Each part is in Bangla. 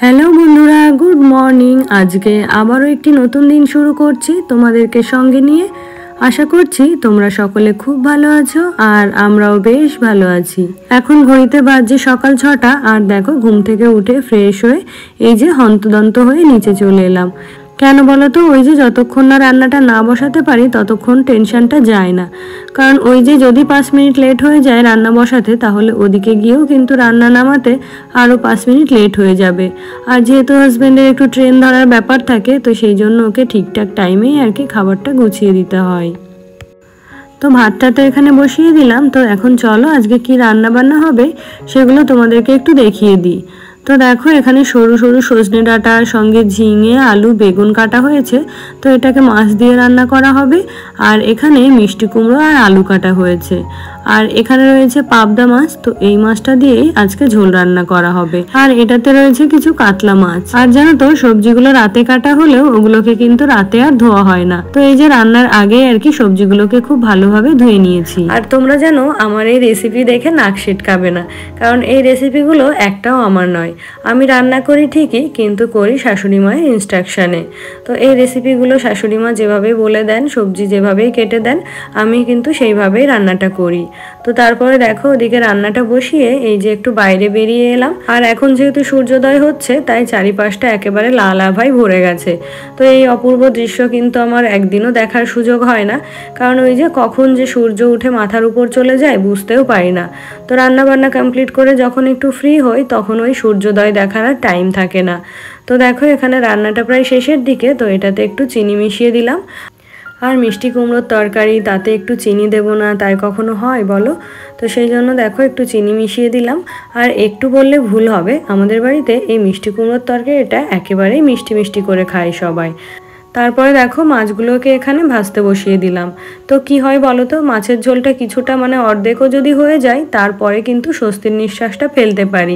হ্যালো বন্ধুরা, গুড মর্নিং। আজকে আবারও একটি নতুন দিন শুরু করছি তোমাদেরকে সঙ্গে নিয়ে। আশা করছি তোমরা সকলে খুব ভালো আছো আর আমরাও বেশ ভালো আছি। এখন ঘড়িতে বাজছে সকাল 6টা আর দেখো ঘুম থেকে উঠে ফ্রেশ হয়ে এই যে হন্তদন্ত হয়ে নিচে চলে এলাম। কেন বলো তো, ওই যে যতক্ষণ না রান্নাটা না বসাতে পারি ততক্ষণ টেনশনটা যায় না। কারণ ওই যে যদি 5 মিনিট লেট হয়ে যায় রান্না বসাতে, তাহলে ওদিকে গিয়েও কিন্তু রান্না নামাতে আরও 5 মিনিট লেট হয়ে যাবে। আর যেহেতু হাজব্যান্ডের একটু ট্রেন ধরার ব্যাপার থাকে, তো সেই জন্য ওকে ঠিকঠাক টাইমেই আর কি খাবারটা গুছিয়ে দিতে হয়। তো ভাতটা তো এখানে বসিয়ে দিলাম। তো এখন চলো আজকে কি রান্না বান্না হবে সেগুলো তোমাদেরকে একটু দেখিয়ে দিই। তো দেখো এখানে সরু সরু সজনে ডাঁটার সঙ্গে ঝিঙে, আলু, বেগুন কাটা হয়েছে। তো এটাকে মাছ দিয়ে রান্না করা হবে। আর এখানে মিষ্টি কুমড়ো আর আলু কাটা হয়েছে। আর এখানে রয়েছে পাবদা মাছ। তো এই মাছটা দিয়েই আজকে ঝোল রান্না করা হবে। আর এটাতে রয়েছে কিছু কাতলা মাছ। আর জানো তো, সবজিগুলো রাতে কাটা হলেও ওগুলোকে কিন্তু রাতে আর ধোয়া হয় না। তো এই যে রান্নার আগে আর কি সবজিগুলোকে খুব ভালোভাবে ধুয়ে নিয়েছি। আর তোমরা জানো আমার এই রেসিপি দেখে নাক সিটকাবে না, কারণ এই রেসিপিগুলো একটাও আমার নয়। আমি রান্না করি ঠিকই, কিন্তু করি শাশুড়ি মায়ের ইনস্ট্রাকশানে। তো এই রেসিপিগুলো শাশুড়ি মা যেভাবে বলে দেন, সবজি যেভাবেই কেটে দেন, আমি কিন্তু সেইভাবেই রান্নাটা করি। তো তারপরে দেখো ওদিকে রান্নাটা বসিয়ে এই যে একটু বাইরে বেরিয়ে এলাম। আর এখন যেহেতু সূর্যোদয় হচ্ছে, তাই চারিপাশটা একেবারে লাল আভায় ভরে গেছে। তো এই অপূর্ব দৃশ্য কিন্তু আমার একদিনও দেখার সুযোগ হয় না, কারণ ওই যে কখন যে সূর্য উঠে মাথার উপর চলে যায় বুঝতেও পারি না। তো রান্না বান্না কমপ্লিট করে যখন একটু ফ্রি হই, তখন ওই সূর্যোদয় দেখার আর টাইম থাকে না। তো দেখো এখানে রান্নাটা প্রায় শেষের দিকে। তো এটাতে একটু চিনি মিশিয়ে দিলাম। আর মিষ্টি কুমড়োর তরকারি, তাতে একটু চিনি দেবো না তাই কখনো হয় বলো? তো সেই জন্য দেখো একটু চিনি মিশিয়ে দিলাম। আর একটু বললে ভুল হবে, আমাদের বাড়িতে এই মিষ্টি কুমড়োর তরকারিটা একেবারেই মিষ্টি মিষ্টি করে খায় সবাই। তারপরে দেখো মাছগুলোকে এখানে ভাজতে বসিয়ে দিলাম। তো কি হয় বলো তো, মাছের ঝোলটা কিছুটা অর্ধেকও যদি হয়ে যায়, তারপরে কিন্তু স্বস্তির নিঃশ্বাসটা ফেলতে পারি।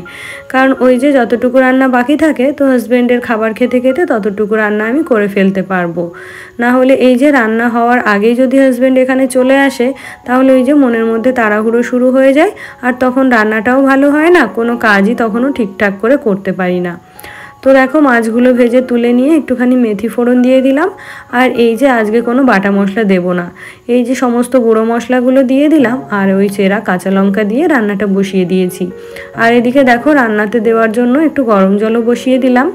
কারণ ওই যে যতটুকু রান্না বাকি থাকে, তো হাজব্যান্ডের খাবার খেতে খেতে ততটুকু রান্না আমি করে ফেলতে পারবো। না হলে এই যে রান্না হওয়ার আগেই যদি হাজব্যান্ড এখানে চলে আসে, তাহলে ওই যে মনের মধ্যে তাড়াহুড়ো শুরু হয়ে যায়। আর তখন রান্নাটাও ভালো হয় না, কোনো কাজই তখনও ঠিকঠাক করে করতে পারি না। তো দেখো মাছগুলো ভেজে তুলে নিয়ে একটুখানি মেথি ফোড়ন দিয়ে দিলাম। আর এই যে আজকে কোনো বাটা মশলা দেব না, এই যে সমস্ত গুঁড়ো মশলাগুলো দিয়ে দিলাম। আর ওই চেরা কাঁচা লঙ্কা দিয়ে রান্নাটা বসিয়ে দিয়েছি। আর এদিকে দেখো রান্নাতে দেওয়ার জন্য একটু গরম জলও বসিয়ে দিলাম।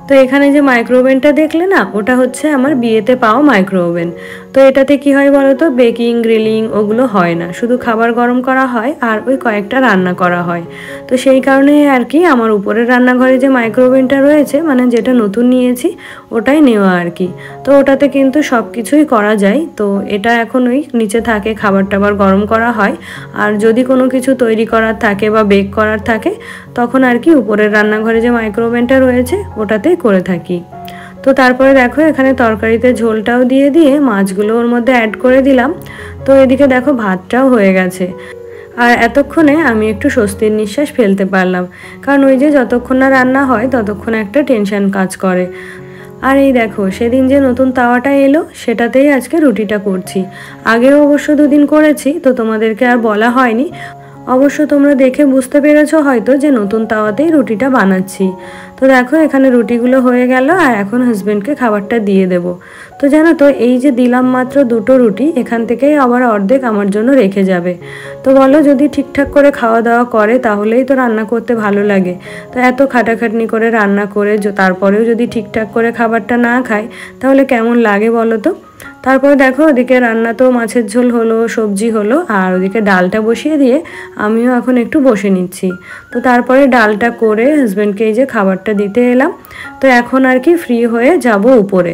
তো এখানে যে মাইক্রো ওভেনটা দেখলে না, ওটা হচ্ছে আমার বিয়েতে পাওয়া মাইক্রো ওভেন। তো এটাতে কি হয় বলো তো, বেকিং গ্রিলিং ওগুলো হয় না, শুধু খাবার গরম করা হয় আর ওই কয়েকটা রান্না করা হয়। তো সেই কারণে আর কি আমার উপরের রান্নাঘরে যে মাইক্রো ওভেনটা রয়েছে, যেটা নতুন নিয়েছি ওটাই নেওয়া আর কি। তো ওটাতে কিন্তু সব কিছুই করা যায়। তো এটা এখন ওই নিচে থাকে, খাবার টাবার গরম করা হয়। আর যদি কোনো কিছু তৈরি করার থাকে বা বেক করার থাকে, তখন আর কি উপরের রান্নাঘরে যে মাইক্রো ওভেনটা রয়েছে ওটাতেই করে থাকি। তো তারপরে দেখো এখানে তরকারিতে ঝোলটাও দিয়ে দিয়ে মাছগুলো ওর মধ্যে অ্যাড করে দিলাম। তো এদিকে দেখো ভাতটাও হয়ে গেছে। আর এতক্ষণে আমি একটু স্বস্তির নিঃশ্বাস ফেলতে পারলাম, কারণ ওই যে যতক্ষণ না রান্না হয় ততক্ষণ একটা টেনশন কাজ করে। আর এই দেখো সেদিন যে নতুন তাওয়াটা এলো, সেটাতেই আজকে রুটিটা করছি। আগেও অবশ্য 2 দিন করেছি, তো তোমাদেরকে আর বলা হয়নি। অবশ্য তোমরা দেখে বুঝতে পেরেছো হয়তো যে নতুন তাওয়াতেই রুটিটা বানাচ্ছি। তো দেখো এখানে রুটিগুলো হয়ে গেল, আর এখন হাজব্যান্ডকে খাবারটা দিয়ে দেব। তো জানো তো, এই যে দিলাম মাত্র 2টো রুটি, এখান থেকেই আবার অর্ধেক আমার জন্য রেখে যাবে। তো বলো, যদি ঠিকঠাক করে খাওয়া দাওয়া করে তাহলেই তো রান্না করতে ভালো লাগে। তো এত খাটাখাটনি করে রান্না করে তারপরেও যদি ঠিকঠাক করে খাবারটা না খায়, তাহলে কেমন লাগে বলো তো? তারপরে দেখো ওদিকে রান্না তো মাছের ঝোল হলো, সবজি হলো, আর ওদিকে ডালটা বসিয়ে দিয়ে আমিও এখন একটু বসে নিচ্ছি। তো তারপরে ডালটা করে হাজব্যান্ডকে এই যে খাবারটা দিতে এলাম। তো এখন আর কি ফ্রি হয়ে যাব উপরে।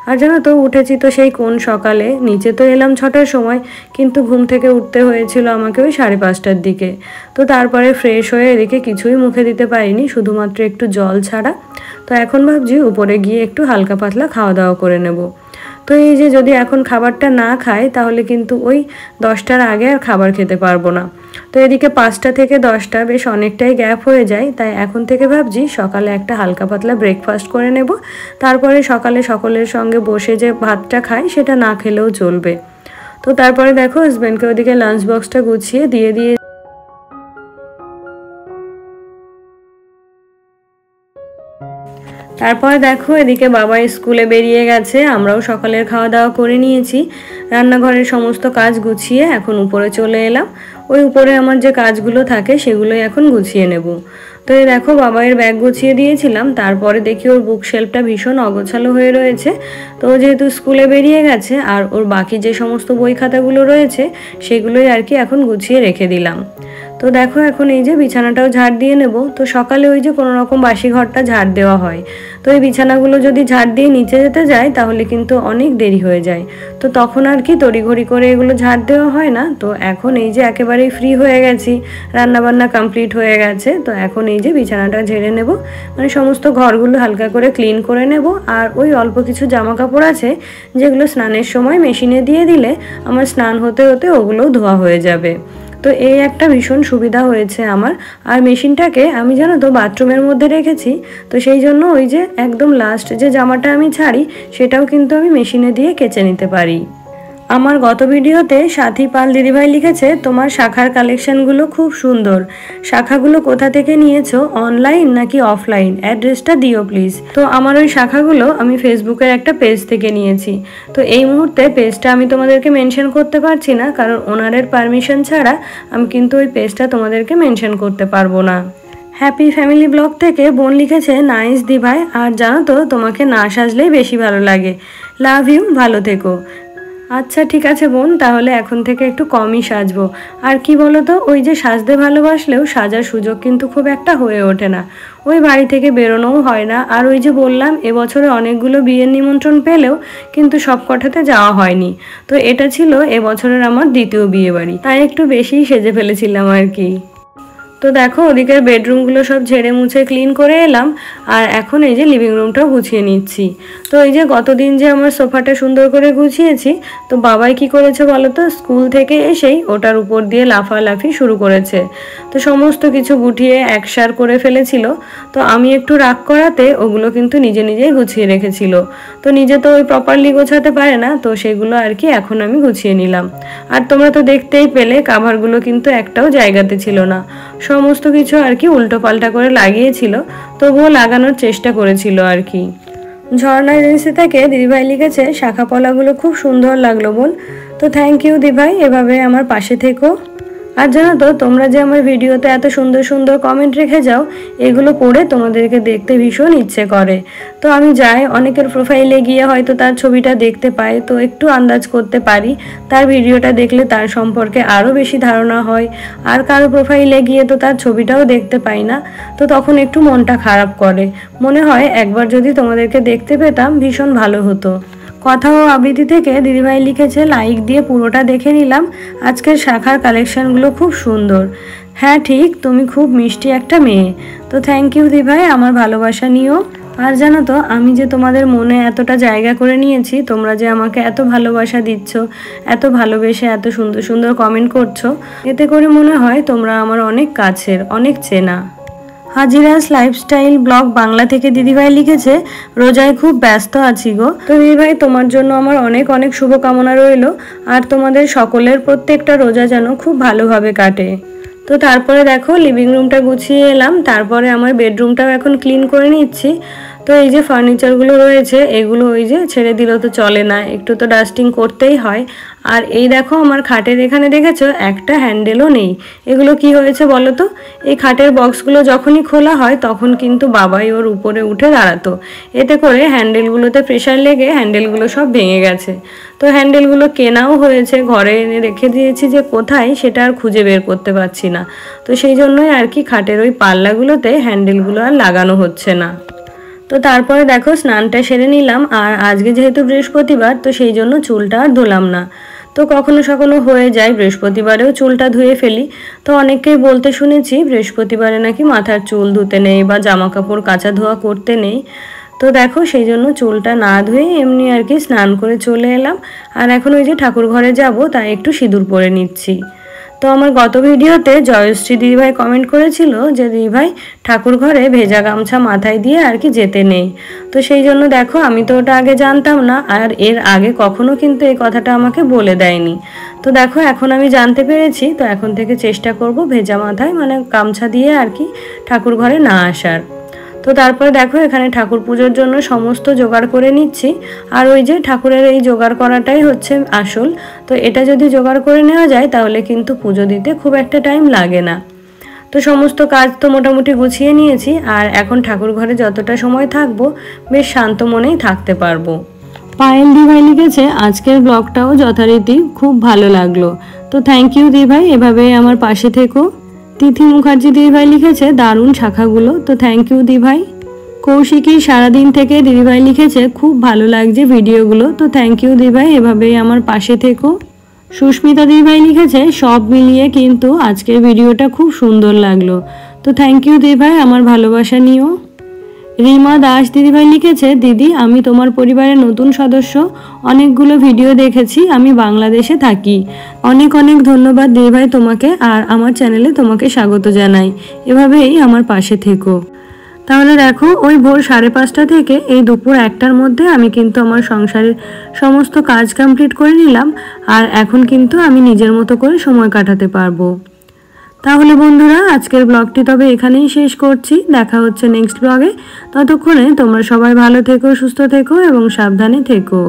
আর জানো তো, উঠেছি তো সেই কোন সকালে, নিচে তো এলাম 6টার সময়, কিন্তু ঘুম থেকে উঠতে হয়েছিল আমাকে ওই 5:30টার দিকে। তো তারপরে ফ্রেশ হয়ে এদিকে কিছুই মুখে দিতে পারিনি, শুধুমাত্র একটু জল ছাড়া। তো এখন ভাবছি উপরে গিয়ে একটু হালকা পাতলা খাওয়া দাওয়া করে নেব। তো এই যে যদি এখন খাবারটা না খায়, তাহলে কিন্তু ওই 10টার আগে আর খাবার খেতে পারবো না। তো এদিকে 5টা থেকে 10টা বেশ অনেকটাই গ্যাপ হয়ে যায়, তাই এখন থেকে ভাবছি সকালে একটা হালকা পাতলা ব্রেকফাস্ট করে নেব। তারপরে সকালে সকলের সঙ্গে বসে যে ভাতটা খাই, সেটা না খেলেও চলবে। তো তারপরে দেখো হাজব্যান্ডকে ওদিকে লাঞ্চ বক্সটা গুছিয়ে দিয়ে তারপরে দেখো এদিকে বাবা স্কুলে বেরিয়ে গেছে, আমরাও সকালের খাওয়া দাওয়া করে নিয়েছি। রান্নাঘরের সমস্ত কাজ গুছিয়ে এখন উপরে চলে এলাম। ওই উপরে আমার যে কাজগুলো থাকে সেগুলোই এখন গুছিয়ে নেব। তো এই দেখো বাবাইয়ের ব্যাগ গুছিয়ে দিয়েছিলাম, তারপরে দেখি ওর বুক শেলফটা ভীষণ অগোছালো হয়ে রয়েছে। তো যেহেতু স্কুলে বেরিয়ে গেছে আর ওর বাকি যে সমস্ত বই খাতাগুলো রয়েছে সেগুলোই আর কি এখন গুছিয়ে রেখে দিলাম। তো দেখো এখন এই যে বিছানাটাও ঝাড় দিয়ে নেব। তো সকালে ওই যে কোনো রকম বাসি ঘরটা ঝাড় দেওয়া হয়, তো এই বিছানাগুলো যদি ঝাড় দিয়ে নিচে যেতে যায় তাহলে কিন্তু অনেক দেরি হয়ে যায়। তো তখন আর কি তড়িঘড়ি করে এগুলো ঝাড় দেওয়া হয় না। তো এখন এই যে একেবারেই ফ্রি হয়ে গেছি, রান্নাবান্না কমপ্লিট হয়ে গেছে। তো এখন এই যে বিছানাটা ঝেড়ে নেব, মানে সমস্ত ঘরগুলো হালকা করে ক্লিন করে নেব। আর ওই অল্প কিছু জামা কাপড় আছে যেগুলো স্নানের সময় মেশিনে দিয়ে দিলে আমার স্নান হতে হতে ওগুলোও ধোয়া হয়ে যাবে। তো এই একটা ভীষণ সুবিধা হয়েছে আমার। আর মেশিনটাকে আমি জানো তো বাথরুমের মধ্যে রেখেছি, তো সেই জন্য ওই যে একদম লাস্ট যে জামাটা আমি ছাড়ি সেটাও কিন্তু আমি মেশিনে দিয়ে কেচে নিতে পারি। আমার গত ভিডিওতে সাথী পাল দিদিভাই লিখেছে তোমার শাখার কালেকশনগুলো খুব সুন্দর, শাখাগুলো কোথা থেকে নিয়েছো, অনলাইন নাকি অফলাইন, অ্যাড্রেসটা দিও প্লিজ। তো আমার ওই শাখাগুলো আমি ফেসবুকের একটা পেজ থেকে নিয়েছি। তো এই মুহূর্তে পেজটা আমি তোমাদেরকে মেনশন করতে পারছি না, কারণ ওনারের পারমিশন ছাড়া আমি কিন্তু ওই পেজটা তোমাদেরকে মেনশন করতে পারবো না। হ্যাপি ফ্যামিলি ব্লগ থেকে বোন লিখেছে নাইস দিভাই, আর জানো তো তোমাকে না সাজলেই বেশি ভালো লাগে, লাভ ইউ, ভালো থেকো। আচ্ছা ঠিক আছে বোন, তাহলে এখন থেকে একটু কমই সাজবো। আর কি বলো তো, ওই যে সাজতে ভালোবাসলেও সাজার সুযোগ কিন্তু খুব একটা হয়ে ওঠে না, ওই বাড়ি থেকে বেরোনোও হয় না। আর ওই যে বললাম এবছরে অনেকগুলো বিয়ের নিমন্ত্রণ পেলেও কিন্তু সব কটাতে যাওয়া হয়নি। তো এটা ছিল এবছরের আমার দ্বিতীয় বিয়ে বাড়ি, তাই একটু বেশিই সেজে ফেলেছিলাম আর কি। তো দেখো ওদিকের বেডরুমগুলো সব ঝেড়ে মুছে ক্লিন করে এলাম, আর এখন এই যে লিভিং রুমটাও গুছিয়ে নিচ্ছি। তো এই যে গতদিন যে আমার সোফাটা সুন্দর করে গুছিয়েছি, তো বাবাই কি করেছে বলো তো, স্কুল থেকে এসেই ওটার উপর দিয়ে লাফালাফি শুরু করেছে। তো সমস্ত কিছু গুটিয়ে একসার করে ফেলেছিল। তো আমি একটু রাগ করাতে ওগুলো কিন্তু নিজে নিজেই গুছিয়ে রেখেছিল। তো নিজে তো ওই প্রপারলি গোছাতে পারে না, তো সেগুলো আর কি এখন আমি গুছিয়ে নিলাম। আর তোমরা তো দেখতেই পেলে কাভারগুলো কিন্তু একটাও জায়গাতে ছিল না, সমস্ত কিছু আর কি উল্টো পাল্টা করে লাগিয়েছিল, তবুও লাগানোর চেষ্টা করেছিল আর কি। ঝর্ণা এজেন্সি থেকে দিদিভাই লিখেছে শাখা পলাগুলো খুব সুন্দর লাগলো বোন। তো থ্যাংক ইউ দিভাই, এভাবে আমার পাশে থেকো। আর জানো তো তোমরা যে আমার ভিডিওতে এত সুন্দর সুন্দর কমেন্ট রেখে যাও, এগুলো পড়ে তোমাদেরকে দেখতে ভীষণ ইচ্ছে করে। তো আমি যাই অনেকের প্রোফাইলে গিয়ে হয়তো তার ছবিটা দেখতে পাই, তো একটু আন্দাজ করতে পারি, তার ভিডিওটা দেখলে তার সম্পর্কে আরও বেশি ধারণা হয়। আর কারো প্রোফাইলে গিয়ে তো তার ছবিটাও দেখতে পাই না, তো তখন একটু মনটা খারাপ করে, মনে হয় একবার যদি তোমাদেরকে দেখতে পেতাম ভীষণ ভালো হতো। কথা ও আবৃত্তি থেকে দিদিভাই লিখেছে লাইক দিয়ে পুরোটা দেখে নিলাম, আজকের শাখার কালেকশনগুলো খুব সুন্দর। হ্যাঁ ঠিক, তুমি খুব মিষ্টি একটা মেয়ে। তো থ্যাংক ইউ দিদিভাই, আমার ভালোবাসা নিও। আর জানো তো আমি যে তোমাদের মনে এতটা জায়গা করে নিয়েছি, তোমরা যে আমাকে এত ভালোবাসা দিচ্ছ, এত ভালোবেসে এত সুন্দর সুন্দর কমেন্ট করছো, এতে করে মনে হয় তোমরা আমার অনেক কাছের, অনেক চেনা। হাজিরাস লাইফস্টাইল ব্লগ বাংলা থেকে দিদিভাই লিখেছে রোজায় খুব ব্যস্ত আছি গো। তো দিদিভাই তোমার জন্য আমার অনেক অনেক শুভকামনা রইল, আর তোমাদের সকলের প্রত্যেকটা রোজা যেন খুব ভালোভাবে কাটে। তো তারপরে দেখো লিভিং রুমটা গুছিয়ে এলাম, তারপরে আমার বেডরুমটাও এখন ক্লিন করে নিচ্ছি। তো এই যে ফার্নিচারগুলো রয়েছে এগুলো ওই যে ছেড়ে দিলেও তো চলে না, একটু তো ডাস্টিং করতেই হয়। আর এই দেখো আমার খাটের এখানে দেখেছো একটা হ্যান্ডেলও নেই, এগুলো কি হয়েছে বলো তো, এই খাটের বক্সগুলো যখনই খোলা হয় তখন কিন্তু বাবাই ওর উপরে উঠে দাঁড়াতো, এতে করে হ্যান্ডেলগুলোতে প্রেশার লেগে হ্যান্ডেলগুলো সব ভেঙে গেছে। তো হ্যান্ডেলগুলো কেনাও হয়েছে, ঘরে এনে রেখে দিয়েছি যে কোথায় সেটা আর খুঁজে বের করতে পারছি না। তো সেই জন্যই আর কি খাটের ওই পাল্লাগুলোতে হ্যান্ডেলগুলো আর লাগানো হচ্ছে না। তো তারপরে দেখো স্নানটা সেরে নিলাম, আর আজকে যেহেতু বৃহস্পতিবার তো সেই জন্য চুলটা আর ধুলাম না। তো কখনো সখনো হয়ে যায় বৃহস্পতিবারেও চুলটা ধুয়ে ফেলি। তো অনেককেই বলতে শুনেছি বৃহস্পতিবারে নাকি মাথার চুল ধুতে নেই বা জামা কাপড় কাচা ধোয়া করতে নেই। তো দেখো সেই জন্য চুলটা না ধুয়ে এমনি আর কি স্নান করে চলে এলাম। আর এখন ওই যে ঠাকুর ঘরে যাব তাই একটু সিঁদুর পরে নিচ্ছি। তো আমার গত ভিডিওতে জয়শ্রী দিদিভাই কমেন্ট করেছিল যে দিদিভাই ঠাকুর ঘরে ভেজা গামছা মাথায় দিয়ে আর কি যেতে নেই। তো সেই জন্য দেখো আমি তো ওটা আগে জানতাম না, আর এর আগে কখনো কিন্তু এই কথাটা আমাকে বলে দেয়নি। তো দেখো এখন আমি জানতে পেরেছি, তো এখন থেকে চেষ্টা করব ভেজা মাথায় মানে গামছা দিয়ে আর কি ঠাকুর ঘরে না আসার। তো তারপরে দেখো এখানে ঠাকুর পুজোর জন্য সমস্ত জোগাড় করে নিচ্ছি। আর ওই যে ঠাকুরের এই জোগাড় করাটাই হচ্ছে আসল। তো এটা যদি জোগাড় করে নেওয়া যায় তাহলে কিন্তু পুজো দিতে খুব একটা টাইম লাগে না। তো সমস্ত কাজ তো মোটামুটি গুছিয়ে নিয়েছি, আর এখন ঠাকুর ঘরে যতটা সময় থাকবো বেশ শান্ত মনেই থাকতে পারবো। পায়েল দিভাই লিখেছে আজকের ব্লগটাও যথারীতি খুব ভালো লাগলো। তো থ্যাংক ইউ দিভাই, এভাবেই আমার পাশে থেকো। তিথি মুখার্জি দিদিভাই লিখেছে দারুণ শাখাগুলো। তো থ্যাংক ইউ দিভাই। কৌশিকী সারাদিন থেকে দিদিভাই লিখেছে খুব ভালো লাগছে ভিডিওগুলো। তো থ্যাংক ইউ দিদিভাই, এভাবেই আমার পাশে থেকো। সুস্মিতা দিদিভাই লিখেছে সব মিলিয়ে কিন্তু আজকের ভিডিওটা খুব সুন্দর লাগলো। তো থ্যাংক ইউ দিদিভাই, আমার ভালোবাসা নিও। রিমা দাস দিদিভাই লিখেছে দিদি আমি তোমার পরিবারের নতুন সদস্য, অনেকগুলো ভিডিও দেখেছি, আমি বাংলাদেশে থাকি। অনেক অনেক ধন্যবাদ দিদিভাই তোমাকে, আর আমার চ্যানেলে তোমাকে স্বাগত জানাই। এভাবেই আমার পাশে থেকো। তাহলে দেখো ওই ভোর 5:30 থেকে এই দুপুর 1টার মধ্যে আমি কিন্তু আমার সংসারের সমস্ত কাজ কমপ্লিট করে নিলাম। আর এখন কিন্তু আমি নিজের মতো করে সময় কাটাতে পারবো। তাহলে বন্ধুরা আজকের ব্লগটি তবে এখানেই শেষ করছি। দেখা হচ্ছে নেক্সট ব্লগে। ততক্ষণে তোমরা সবাই ভালো থেকো, সুস্থ থেকো এবং সাবধানে থেকো।